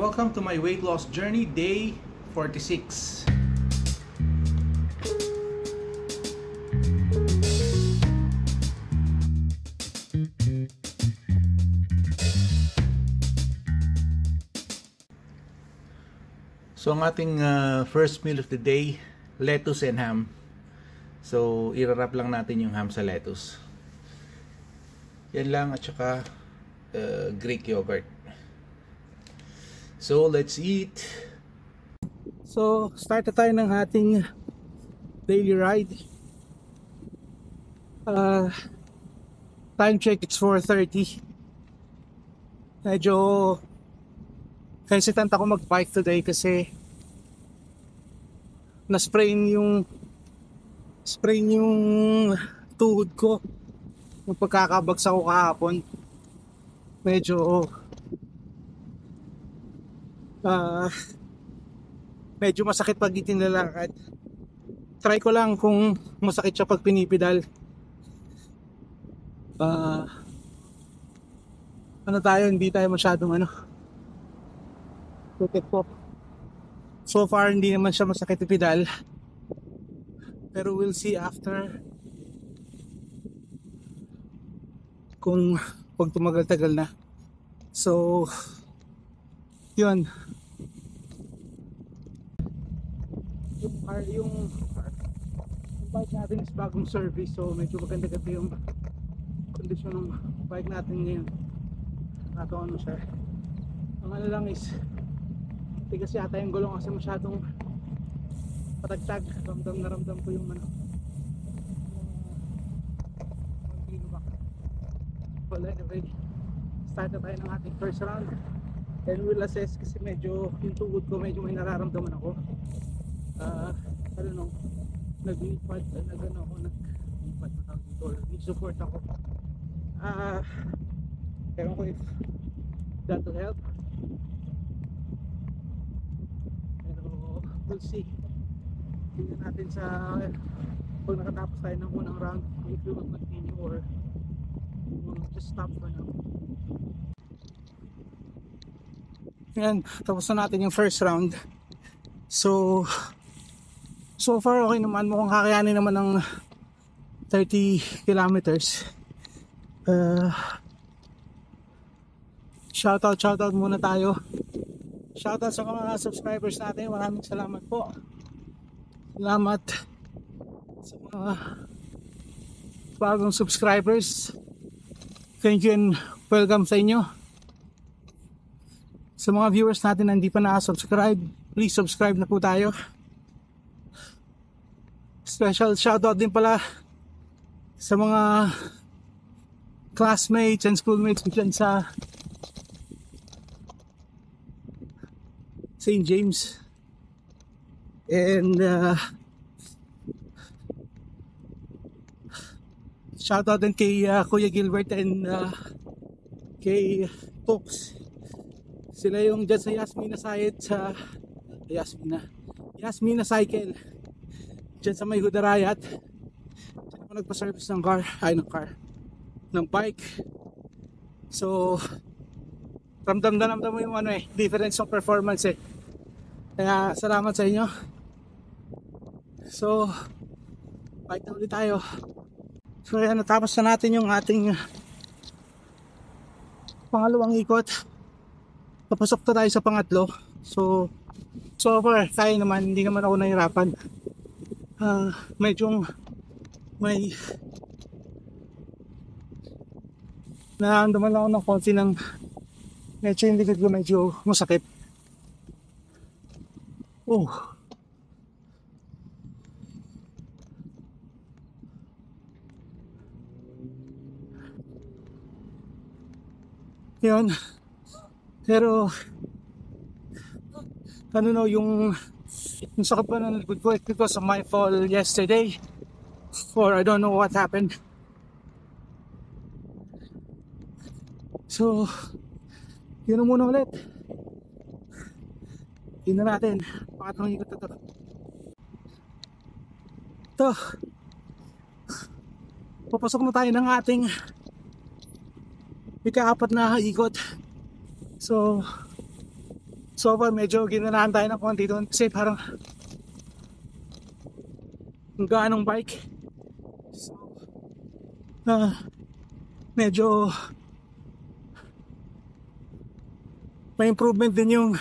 Welcome to my weight loss journey, day 46. So ang ating first meal of the day, lettuce and ham. So i-wrap lang natin yung ham sa lettuce. Yan lang, at saka Greek yogurt. So let's eat. So start na tayo ng ating daily ride. Time check, it's 4:30. Medyo hesitant ako mag-bike today kasi na-sprain yung tuhod ko yung pagkakabagsak ko kahapon. Medyo masakit pag itinalakad. Try ko lang kung masakit siya pag pinipidal. Hindi tayo masyadong tutik po. So far hindi naman siya masakit ipidal, pero we'll see after kung pag tumagal-tagal na. So yun, yung bike natin is bagong service, so medyo maganda-ganda yung kondisyon ng bike natin ngayon. Nakakawano siya. Ang lang is tigas yata yung gulong kasi masyadong patagtag. Ramdam ko yung well, anyway, start na tayo ng ating first round and we'll assess kasi medyo yung tuhod ko medyo may nararamdaman ako. Nag-lipad or support ako. Ewan ko if that will help. We'll see. Tingnan natin sa pag nakatapos tayo ng unang round if we will continue or we'll just stop for now. Yan, tapos na natin yung first round. So far okay naman, mukhang kakayanin naman ng 30 kilometers. Shoutout muna tayo. Shoutout sa mga subscribers natin. Maraming salamat po. Salamat sa mga bagong subscribers. Thank you and welcome sa inyo. Sa mga viewers natin na hindi pa nakasubscribe, please subscribe na po tayo. Special shoutout din pala sa mga classmates and schoolmates dyan sa St. James, and shoutout din kay Kuya Gilbert and kay Tox. Sila yung dyan sa Yasmina side, sa Yasmina Cycle dyan sa may Hudarayat. Dyan ako nagpa-service ng bike. So ramdam mo yung difference ng performance Kaya salamat sa inyo. So bike na ulit tayo. So ayan, natapos na natin yung ating pangalawang ikot. Papasok na tayo sa pangatlo. So far kaya naman, hindi naman ako nahirapan. Medyo may nararamdaman ako ng konti ng medyo yung likod ko medyo masakit. Yun. Pero yung sakit pa ng likod ko, because of my fall yesterday, or I don't know what happened. So yun na muna ulit. Yun na natin. Pangatlong ikot na ito. Papasok na tayo ng ating ika-apat na ikot. So So far, medyo ginanahan tayo ng konti doon kasi parang ang gaanong bike. So, medyo may improvement din yung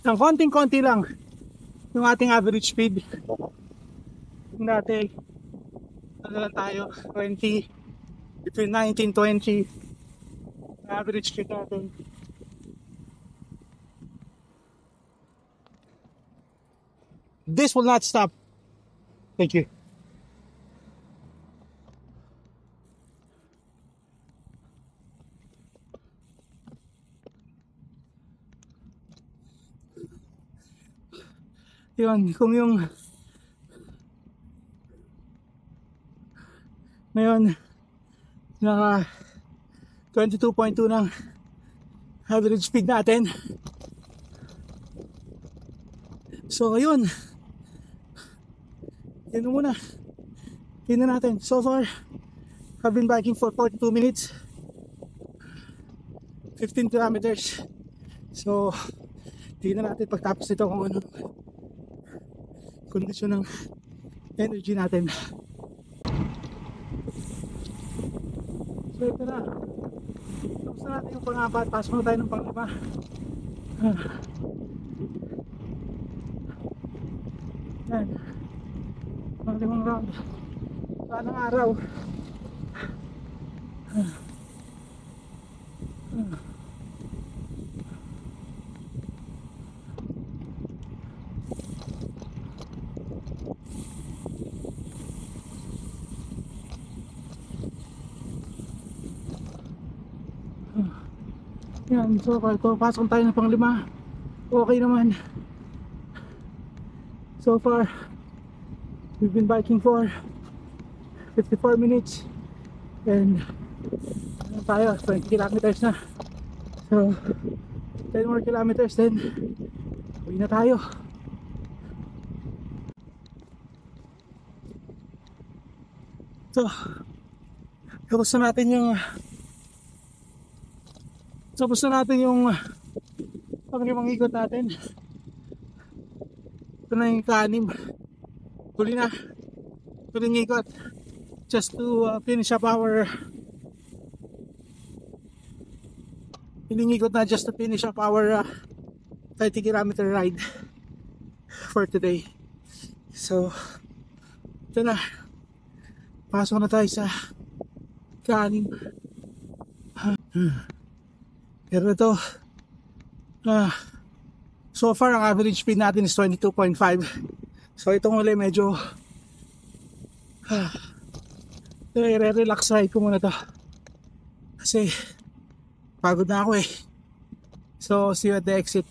ng konting-konti lang yung ating average speed. Dati, ano lang tayo, 20, between 19, 20, average speed natin. This will not stop. Thank you. Yun, kung yung ngayon naka 22.2 ng average speed natin. So ayun, yun muna. Tingnan natin. So far, I've been biking for 42 minutes, 15 kilometers. So tingnan natin pagtapos nito kung ano kondisyon ng energy natin. So ito na. Tapos na natin yung pang-apat. Pasok na tayo ng pang-lima. Yan. Pang-limang round. Paanong araw. Yan, so ito, pasok tayo ng pang-lima. Okay naman. So far, we've been biking for 54 minutes and ano tayo, 20 kilometers na. So 10 more kilometers then uwi na tayo. So tapos na natin yung pang-limang ikot natin. Ito na yung ka-anim. Huling ikot just to finish up our ikot na just to finish up our 30-kilometer ride for today. So ito na, pasok na tayo sa ka-anim. Pero ito, so far ang average speed natin is 22.5. So itong uli medyo i-relax ride ko muna to kasi pagod na ako eh. So see you at the exit.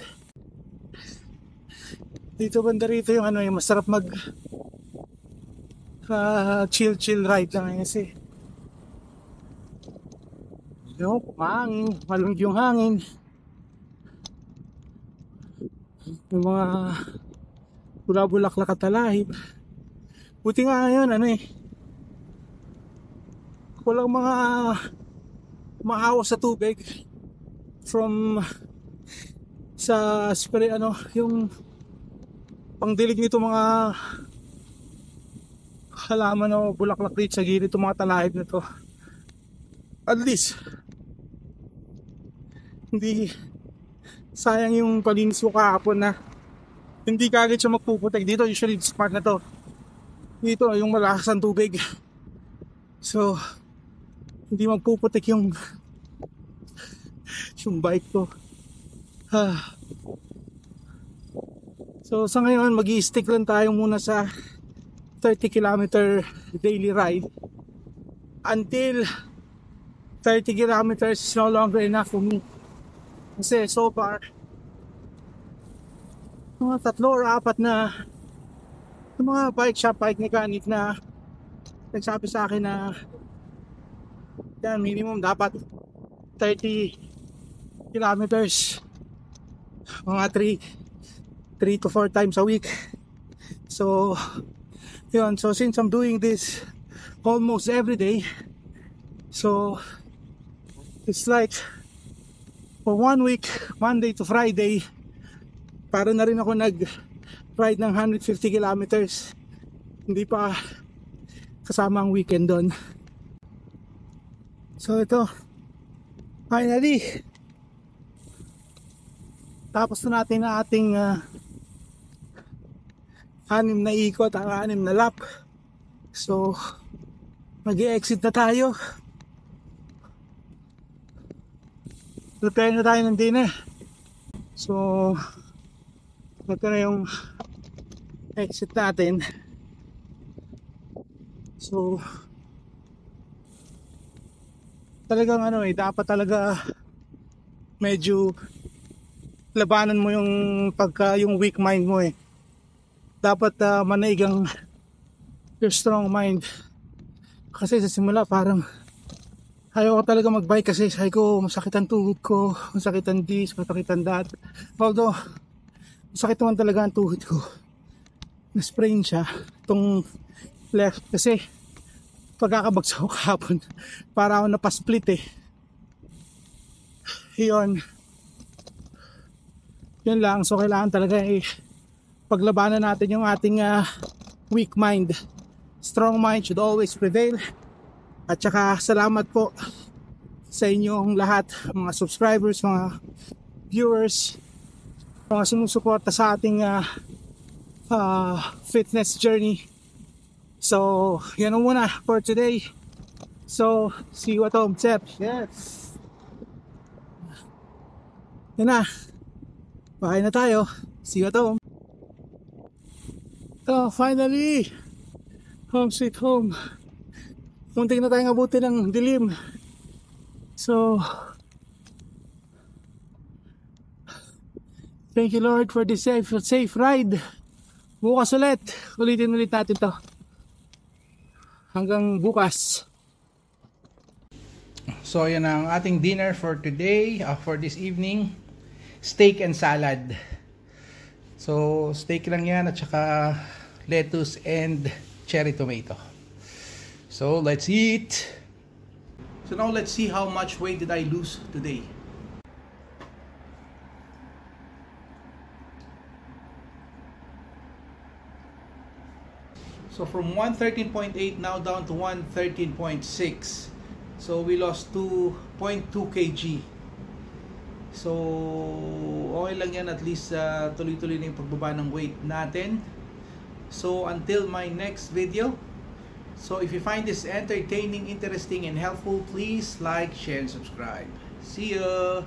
Dito banda rito yung ano, yung masarap mag chill ride lang kasi yung mahangin, malunggi yung hangin, yung mga bula-bulaklak at talahib. Buti nga ngayon ano eh, walang mga maawas sa tubig from sa spray ano, yung pangdilig nito mga halaman o bulaklak dito sa gilid itong mga talahib na to. At least hindi sayang yung palinis ko kahapon na hindi kagad siya magpuputik. Dito usually this part na to, dito yung malakas ang tubig, so hindi magpuputik yung bike ko. So sa ngayon mag-i-stick lang tayo muna sa 30-kilometer daily ride until 30 kilometers is no longer enough for me. Kasi so far, mga 3 or 4 na yung mga bike mechanic na nagsabi sa akin na yan, minimum dapat 30 kilometers, mga 3 to 4 times a week. So yun, so since I'm doing this almost every day, so it's like for 1 week, Monday to Friday, para na rin ako nag-ride ng 150 kilometers. Hindi pa kasama ang weekend doon. So ito, finally, tapos na natin ang ating 6 na ikot, ang 6 na lap. So mag-i-exit na tayo. Prepare na tayo ng dinner. So ito na yung exit natin. So talagang dapat talaga medyo labanan mo yung yung weak mind mo eh. Dapat manaig ang your strong mind. Kasi sa simula parang ayaw ko talaga magbike kasi sabi ko masakit ang tuhod ko, masakit ang this, masakit ang that. Although masakit naman talaga ang tuhod ko. Na-sprain siya itong left kasi pagkakabagsak ko kahapon para ako napasplit eh. Yun lang. So kailangan talaga paglabanan natin yung ating weak mind. Strong mind should always prevail. At saka salamat po sa inyong lahat, mga subscribers, mga viewers, mga sumusuporta sa ating fitness journey. So yan ang muna for today. So see you at home, Sep. Yes. Yan na. Bye na tayo. See you at home. So finally, home sweet home. Muntik na tayong abutin ng dilim. So thank you Lord for this safe ride. Bukas ulitin natin to. Hanggang bukas. So yan ang ating dinner for today, for this evening. Steak and salad. So steak lang yan at saka lettuce and cherry tomato. So let's eat. So now let's see how much weight did I lose today. So from 113.8 now down to 113.6. So we lost 2.2 kg. So okay lang yan, at least tuloy-tuloy na yung pagbaba ng weight natin. So until my next video. So if you find this entertaining, interesting and helpful, please like, share and subscribe. See ya!